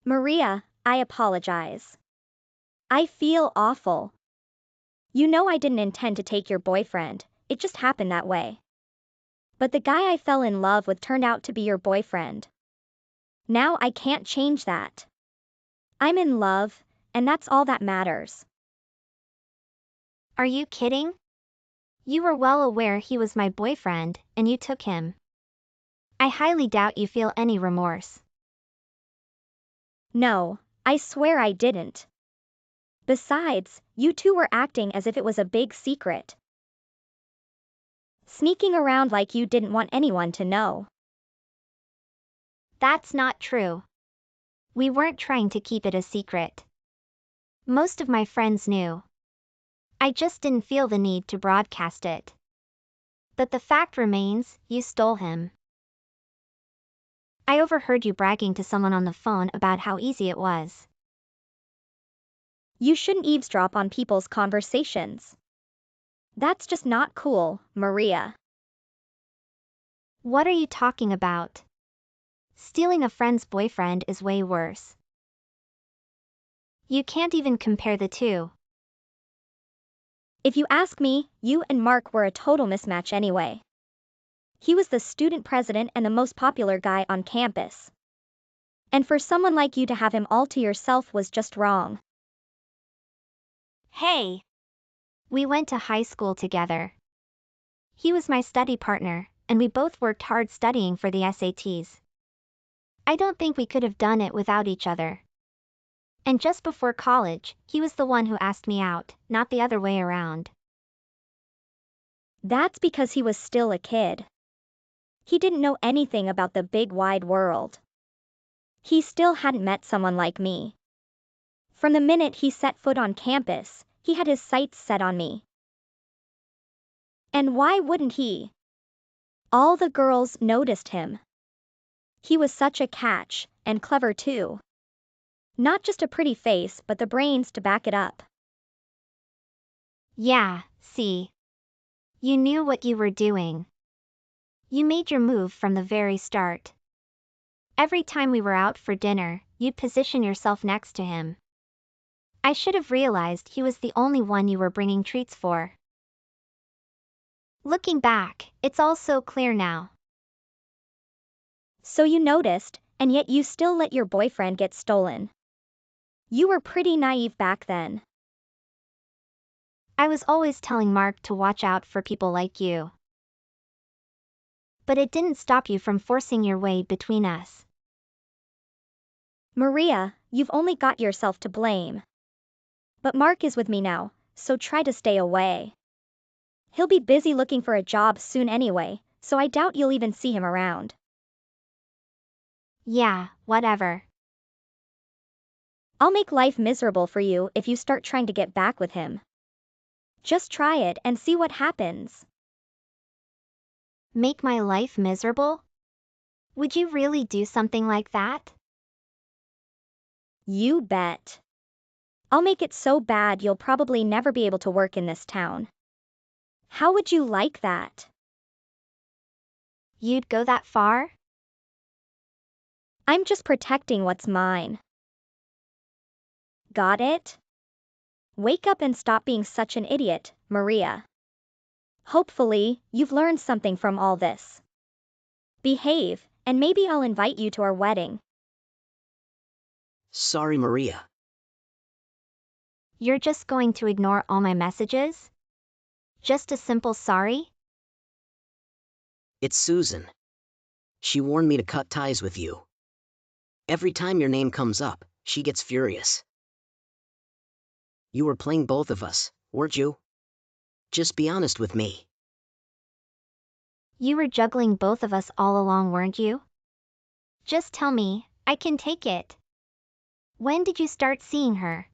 Maria, I apologize. I feel awful. You know I didn't intend to take your boyfriend, it just happened that way. But the guy I fell in love with turned out to be your boyfriend. Now I can't change that. I'm in love, and that's all that matters. Are you kidding? You were well aware he was my boyfriend, and you took him. I highly doubt you feel any remorse. No, I swear I didn't. Besides, you two were acting as if it was a big secret. Sneaking around like you didn't want anyone to know. That's not true. We weren't trying to keep it a secret. Most of my friends knew. I just didn't feel the need to broadcast it. But the fact remains, you stole him. I overheard you bragging to someone on the phone about how easy it was. You shouldn't eavesdrop on people's conversations. That's just not cool, Maria. What are you talking about? Stealing a friend's boyfriend is way worse. You can't even compare the two. If you ask me, you and Mark were a total mismatch anyway. He was the student president and the most popular guy on campus. And for someone like you to have him all to yourself was just wrong. Hey! We went to high school together. He was my study partner, and we both worked hard studying for the SATs. I don't think we could have done it without each other. And just before college, he was the one who asked me out, not the other way around. That's because he was still a kid. He didn't know anything about the big wide world. He still hadn't met someone like me. From the minute he set foot on campus, he had his sights set on me. And why wouldn't he? All the girls noticed him. He was such a catch, and clever too. Not just a pretty face but the brains to back it up. Yeah, see. You knew what you were doing. You made your move from the very start. Every time we were out for dinner, you'd position yourself next to him. I should have realized he was the only one you were bringing treats for. Looking back, it's all so clear now. So you noticed, and yet you still let your boyfriend get stolen. You were pretty naive back then. I was always telling Mark to watch out for people like you. But it didn't stop you from forcing your way between us. Maria, you've only got yourself to blame. But Mark is with me now, so try to stay away. He'll be busy looking for a job soon anyway, so I doubt you'll even see him around. Yeah, whatever. I'll make life miserable for you if you start trying to get back with him. Just try it and see what happens. Make my life miserable? Would you really do something like that? You bet. I'll make it so bad you'll probably never be able to work in this town. How would you like that? You'd go that far? I'm just protecting what's mine. Got it? Wake up and stop being such an idiot, Maria. Hopefully, you've learned something from all this. Behave, and maybe I'll invite you to our wedding. Sorry, Maria. You're just going to ignore all my messages? Just a simple sorry? It's Susan. She warned me to cut ties with you. Every time your name comes up, she gets furious. You were playing both of us, weren't you? Just be honest with me. You were juggling both of us all along, weren't you? Just tell me, I can take it. When did you start seeing her?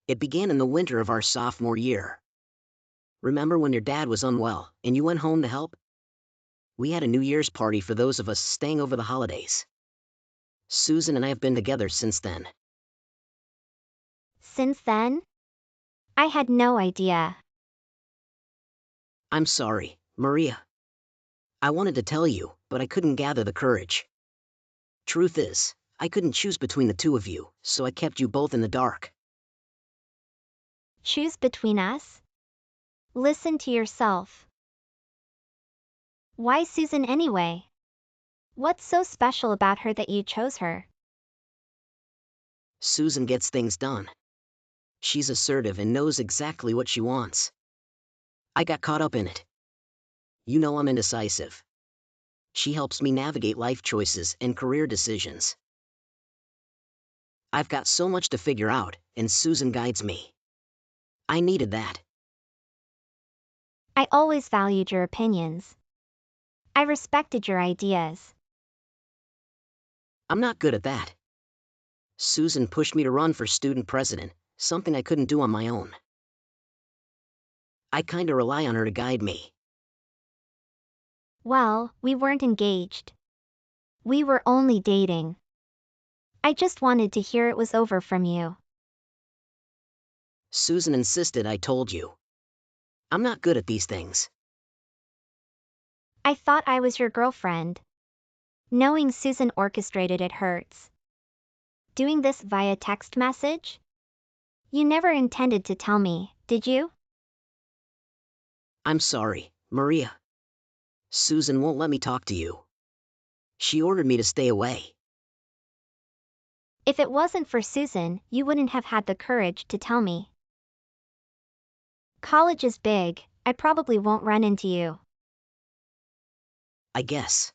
It began in the winter of our sophomore year. Remember when your dad was unwell, and you went home to help? We had a New Year's party for those of us staying over the holidays. Susan and I have been together since then. Since then? I had no idea. I'm sorry, Maria. I wanted to tell you, but I couldn't gather the courage. Truth is, I couldn't choose between the two of you, so I kept you both in the dark. Choose between us? Listen to yourself. Why Susan anyway? What's so special about her that you chose her? Susan gets things done. She's assertive and knows exactly what she wants. I got caught up in it. You know I'm indecisive. She helps me navigate life choices and career decisions. I've got so much to figure out, and Susan guides me. I needed that. I always valued your opinions. I respected your ideas. I'm not good at that. Susan pushed me to run for student president, something I couldn't do on my own. I kinda rely on her to guide me. Well, we weren't engaged. We were only dating. I just wanted to hear it was over from you. Susan insisted I told you. I'm not good at these things. I thought I was your girlfriend. Knowing Susan orchestrated it hurts. Doing this via text message? You never intended to tell me, did you? I'm sorry, Maria. Susan won't let me talk to you. She ordered me to stay away. If it wasn't for Susan, you wouldn't have had the courage to tell me. College is big, I probably won't run into you. I guess.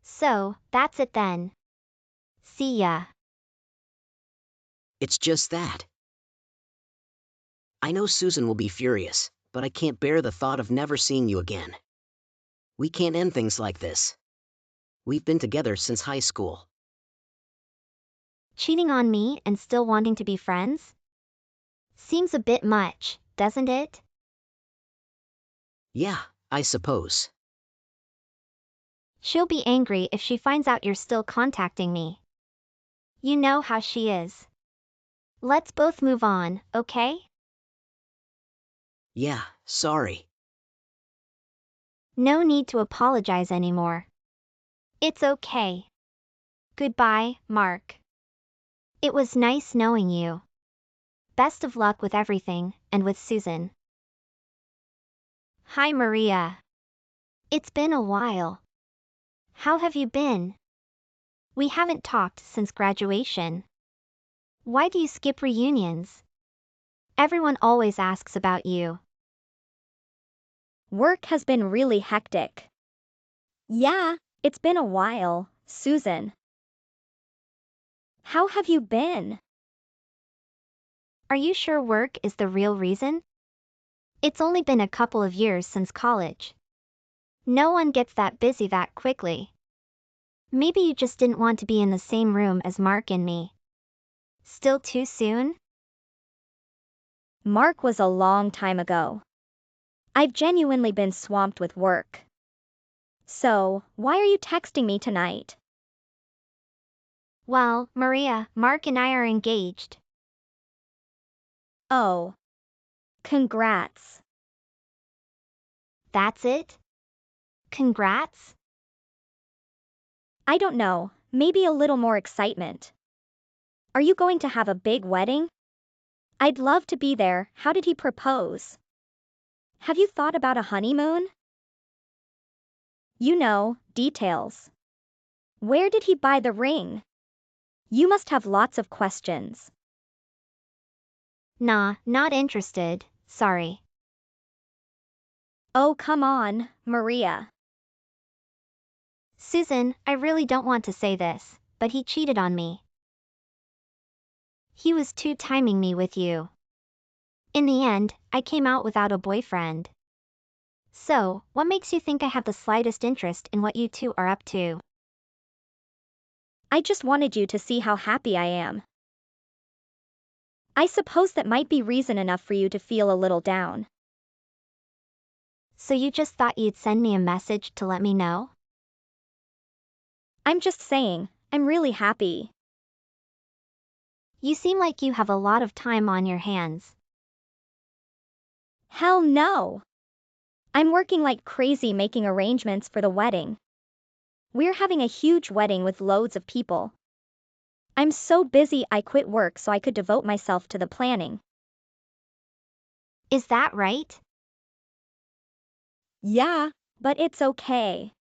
So, that's it then. See ya. It's just that. I know Susan will be furious, but I can't bear the thought of never seeing you again. We can't end things like this. We've been together since high school. Cheating on me and still wanting to be friends? Seems a bit much, doesn't it? Yeah, I suppose. She'll be angry if she finds out you're still contacting me. You know how she is. Let's both move on, okay? Yeah, sorry. No need to apologize anymore. It's okay. Goodbye, Mark. It was nice knowing you. Best of luck with everything, and with Susan. Hi, Maria. It's been a while. How have you been? We haven't talked since graduation. Why do you skip reunions? Everyone always asks about you. Work has been really hectic. Yeah, it's been a while, Susan. How have you been? Are you sure work is the real reason? It's only been a couple of years since college. No one gets that busy that quickly. Maybe you just didn't want to be in the same room as Mark and me. Still too soon? Mark was a long time ago. I've genuinely been swamped with work. So, why are you texting me tonight? Well, Maria, Mark and I are engaged. Oh. Congrats. That's it? Congrats? I don't know, maybe a little more excitement. Are you going to have a big wedding? I'd love to be there. How did he propose? Have you thought about a honeymoon? You know, details. Where did he buy the ring? You must have lots of questions. Nah, not interested, sorry. Oh, come on, Maria. Susan, I really don't want to say this, but he cheated on me. He was two-timing me with you. In the end, I came out without a boyfriend. So, what makes you think I have the slightest interest in what you two are up to? I just wanted you to see how happy I am. I suppose that might be reason enough for you to feel a little down. So you just thought you'd send me a message to let me know? I'm just saying, I'm really happy. You seem like you have a lot of time on your hands. Hell no! I'm working like crazy making arrangements for the wedding. We're having a huge wedding with loads of people. I'm so busy I quit work so I could devote myself to the planning. Is that right? Yeah, but it's okay.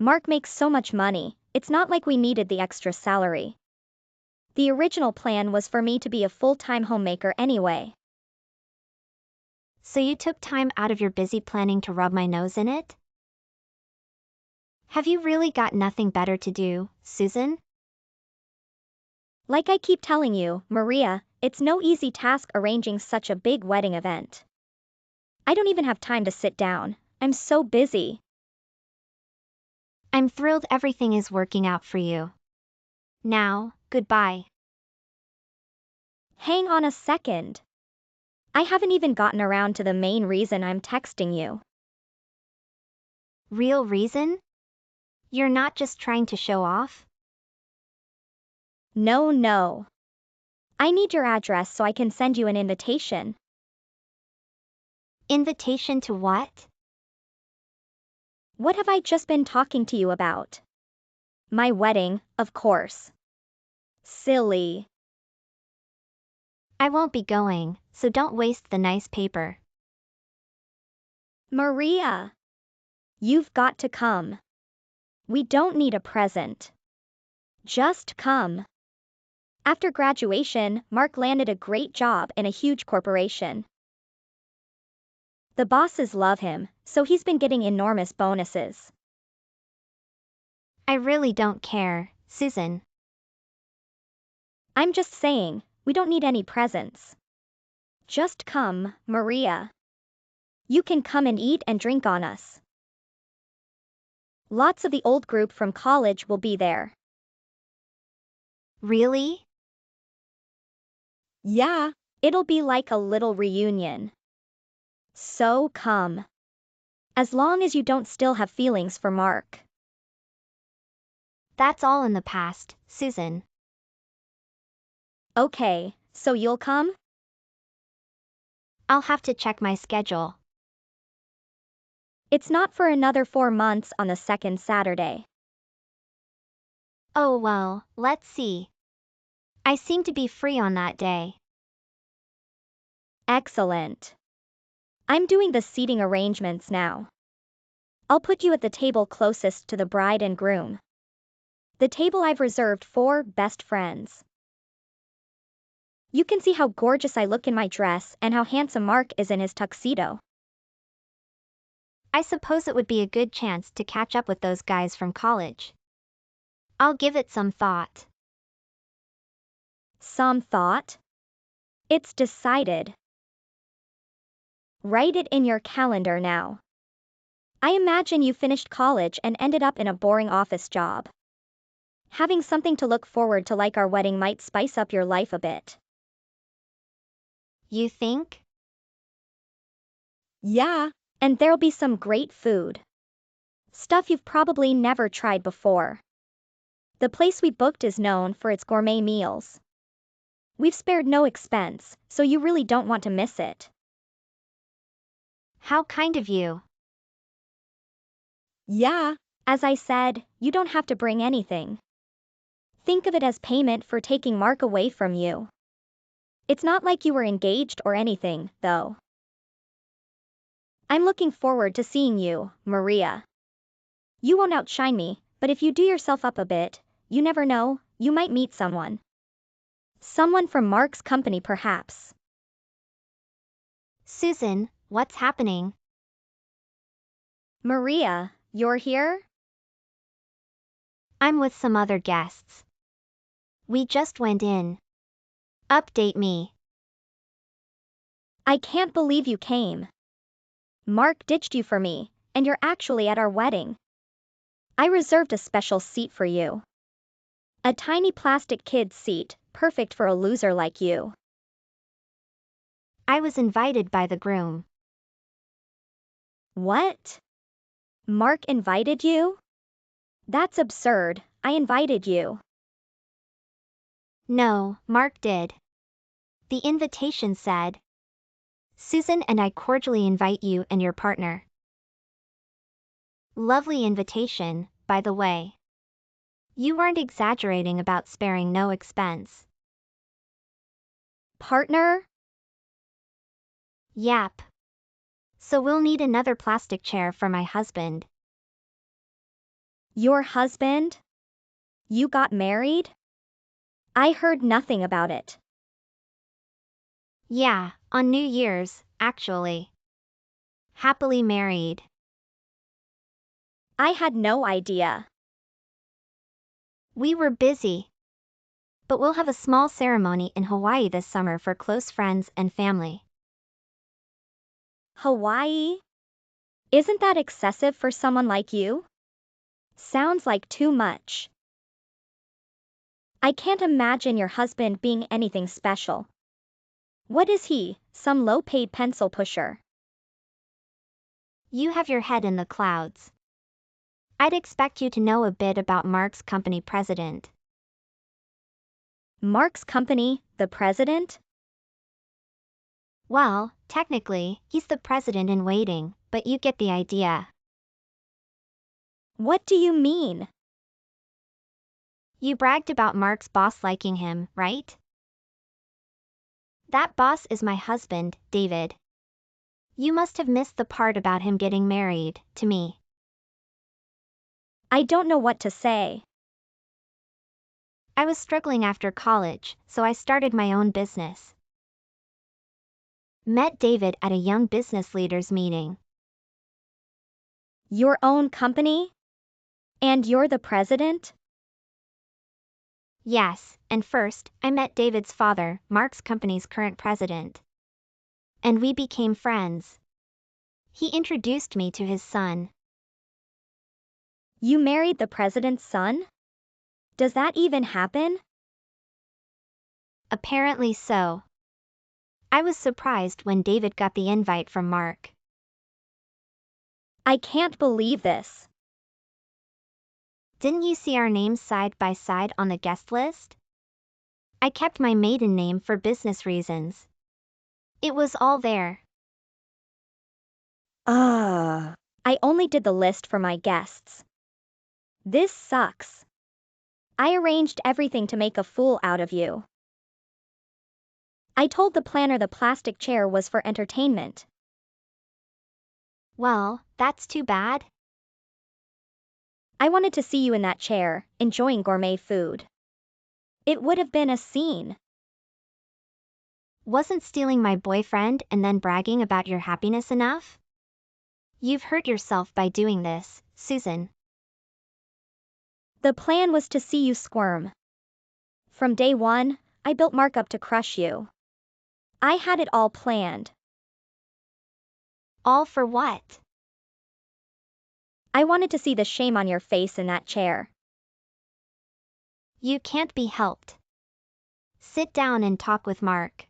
Mark makes so much money, it's not like we needed the extra salary. The original plan was for me to be a full-time homemaker anyway. So you took time out of your busy planning to rub my nose in it? Have you really got nothing better to do, Susan? Like I keep telling you, Maria, it's no easy task arranging such a big wedding event. I don't even have time to sit down. I'm so busy. I'm thrilled everything is working out for you. Now, goodbye. Hang on a second. I haven't even gotten around to the main reason I'm texting you. Real reason? You're not just trying to show off? No. I need your address so I can send you an invitation. Invitation to what? What have I just been talking to you about? My wedding, of course. Silly. I won't be going, so don't waste the nice paper. Maria. You've got to come. We don't need a present. Just come. After graduation, Mark landed a great job in a huge corporation. The bosses love him, so he's been getting enormous bonuses. I really don't care, Susan. I'm just saying, we don't need any presents. Just come, Maria. You can come and eat and drink on us. Lots of the old group from college will be there. Really? Yeah, it'll be like a little reunion. So come. As long as you don't still have feelings for Mark. That's all in the past, Susan. Okay, so you'll come? I'll have to check my schedule. It's not for another 4 months on the second Saturday. Oh well, let's see. I seem to be free on that day. Excellent. I'm doing the seating arrangements now. I'll put you at the table closest to the bride and groom. The table I've reserved for best friends. You can see how gorgeous I look in my dress and how handsome Mark is in his tuxedo. I suppose it would be a good chance to catch up with those guys from college. I'll give it some thought. Some thought? It's decided. Write it in your calendar now. I imagine you finished college and ended up in a boring office job. Having something to look forward to like our wedding might spice up your life a bit. You think? Yeah, and there'll be some great food. Stuff you've probably never tried before. The place we booked is known for its gourmet meals. We've spared no expense, so you really don't want to miss it. How kind of you. Yeah, as I said, you don't have to bring anything. Think of it as payment for taking Mark away from you. It's not like you were engaged or anything, though. I'm looking forward to seeing you, Maria. You won't outshine me, but if you do yourself up a bit, you never know, you might meet someone. Someone from Mark's company perhaps. Susan, what's happening? Maria, you're here? I'm with some other guests. We just went in. Update me. I can't believe you came. Mark ditched you for me, and you're actually at our wedding. I reserved a special seat for you. A tiny plastic kid's seat, perfect for a loser like you. I was invited by the groom. What? Mark invited you? That's absurd, I invited you. No, Mark did. The invitation said, Susan and I cordially invite you and your partner. Lovely invitation, by the way. You weren't exaggerating about sparing no expense. Partner? Yap. So we'll need another plastic chair for my husband. Your husband? You got married? I heard nothing about it. Yeah, on New Year's, actually. Happily married. I had no idea. We were busy. But we'll have a small ceremony in Hawaii this summer for close friends and family. Hawaii? Isn't that excessive for someone like you? Sounds like too much. I can't imagine your husband being anything special. What is he, some low-paid pencil pusher? You have your head in the clouds. I'd expect you to know a bit about Mark's company president. Mark's company, the president? Well, technically, he's the president in waiting, but you get the idea. What do you mean? You bragged about Mark's boss liking him, right? That boss is my husband, David. You must have missed the part about him getting married, to me. I don't know what to say. I was struggling after college, so I started my own business. Met David at a young business leaders meeting. Your own company? And you're the president? Yes, and first, I met David's father, Mark's company's current president. And we became friends. He introduced me to his son. You married the president's son? Does that even happen? Apparently so. I was surprised when David got the invite from Mark. I can't believe this. Didn't you see our names side by side on the guest list? I kept my maiden name for business reasons. It was all there. I only did the list for my guests. This sucks. I arranged everything to make a fool out of you. I told the planner the plastic chair was for entertainment. Well, that's too bad. I wanted to see you in that chair, enjoying gourmet food. It would have been a scene. Wasn't stealing my boyfriend and then bragging about your happiness enough? You've hurt yourself by doing this, Susan. The plan was to see you squirm. From day one, I built Mark up to crush you. I had it all planned. All for what? I wanted to see the shame on your face in that chair. You can't be helped. Sit down and talk with Mark.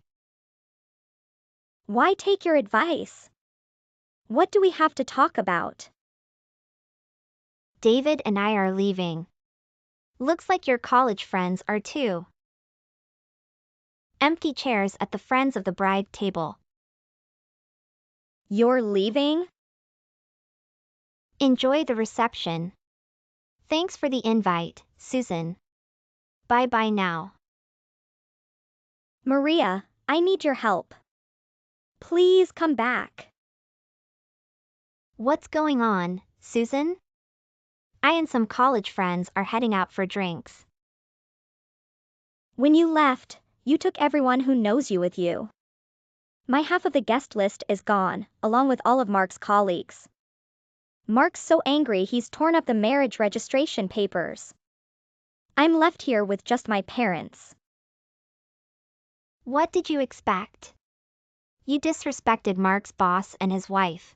Why take your advice? What do we have to talk about? David and I are leaving. Looks like your college friends are too. Empty chairs at the friends of the bride table. You're leaving? Enjoy the reception. Thanks for the invite, Susan. Bye-bye now. Maria, I need your help. Please come back. What's going on, Susan? I and some college friends are heading out for drinks. When you left, you took everyone who knows you with you. My half of the guest list is gone, along with all of Mark's colleagues. Mark's so angry he's torn up the marriage registration papers. I'm left here with just my parents. What did you expect? You disrespected Mark's boss and his wife.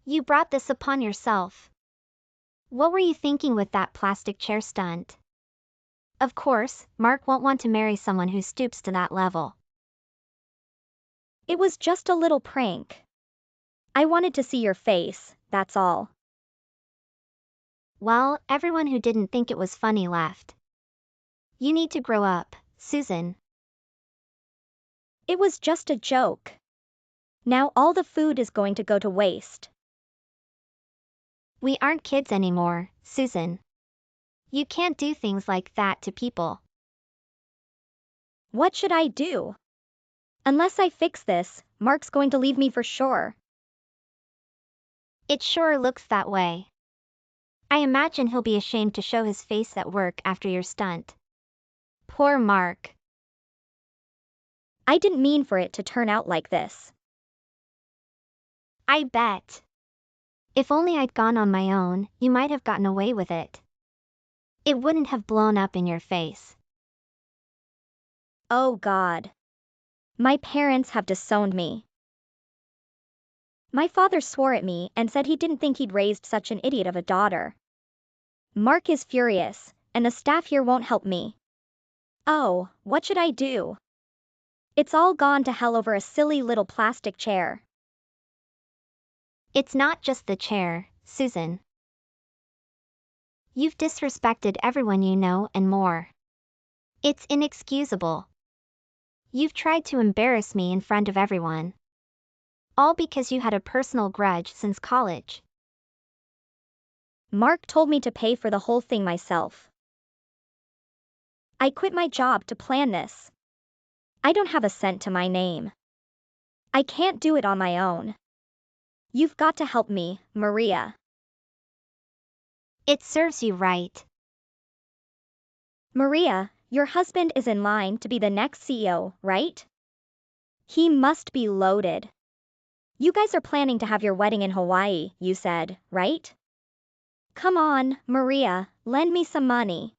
You brought this upon yourself. What were you thinking with that plastic chair stunt? Of course, Mark won't want to marry someone who stoops to that level. It was just a little prank. I wanted to see your face, that's all. Well, everyone who didn't think it was funny left. You need to grow up, Susan. It was just a joke. Now all the food is going to go to waste. We aren't kids anymore, Susan. You can't do things like that to people. What should I do? Unless I fix this, Mark's going to leave me for sure. It sure looks that way. I imagine he'll be ashamed to show his face at work after your stunt. Poor Mark. I didn't mean for it to turn out like this. I bet. If only I'd gone on my own, you might have gotten away with it. It wouldn't have blown up in your face. Oh God. My parents have disowned me. My father swore at me and said he didn't think he'd raised such an idiot of a daughter. Mark is furious, and the staff here won't help me. Oh, what should I do? It's all gone to hell over a silly little plastic chair. It's not just the chair, Susan. You've disrespected everyone you know and more. It's inexcusable. You've tried to embarrass me in front of everyone. All because you had a personal grudge since college. Mark told me to pay for the whole thing myself. I quit my job to plan this. I don't have a cent to my name. I can't do it on my own. You've got to help me, Maria. It serves you right. Maria, your husband is in line to be the next CEO, right? He must be loaded. You guys are planning to have your wedding in Hawaii, you said, right? Come on, Maria, lend me some money.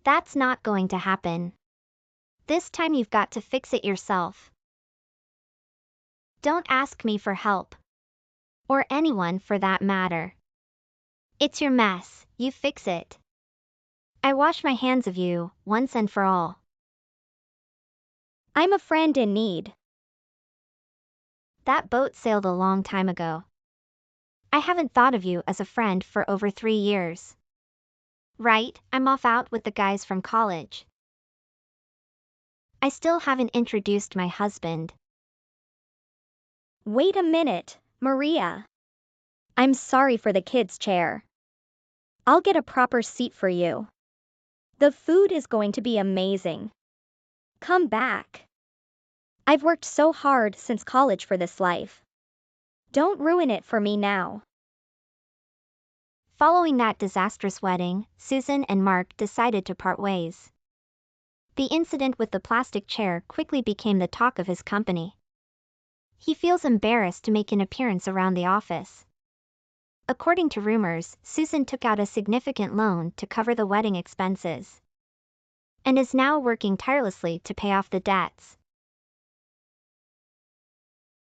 That's not going to happen. This time you've got to fix it yourself. Don't ask me for help. Or anyone for that matter. It's your mess, you fix it. I wash my hands of you, once and for all. I'm a friend in need. That boat sailed a long time ago. I haven't thought of you as a friend for over 3 years. Right, I'm off out with the guys from college. I still haven't introduced my husband. Wait a minute, Maria. I'm sorry for the kid's chair. I'll get a proper seat for you. The food is going to be amazing. Come back. I've worked so hard since college for this life. Don't ruin it for me now. Following that disastrous wedding, Susan and Mark decided to part ways. The incident with the plastic chair quickly became the talk of his company. He feels embarrassed to make an appearance around the office. According to rumors, Susan took out a significant loan to cover the wedding expenses and is now working tirelessly to pay off the debts.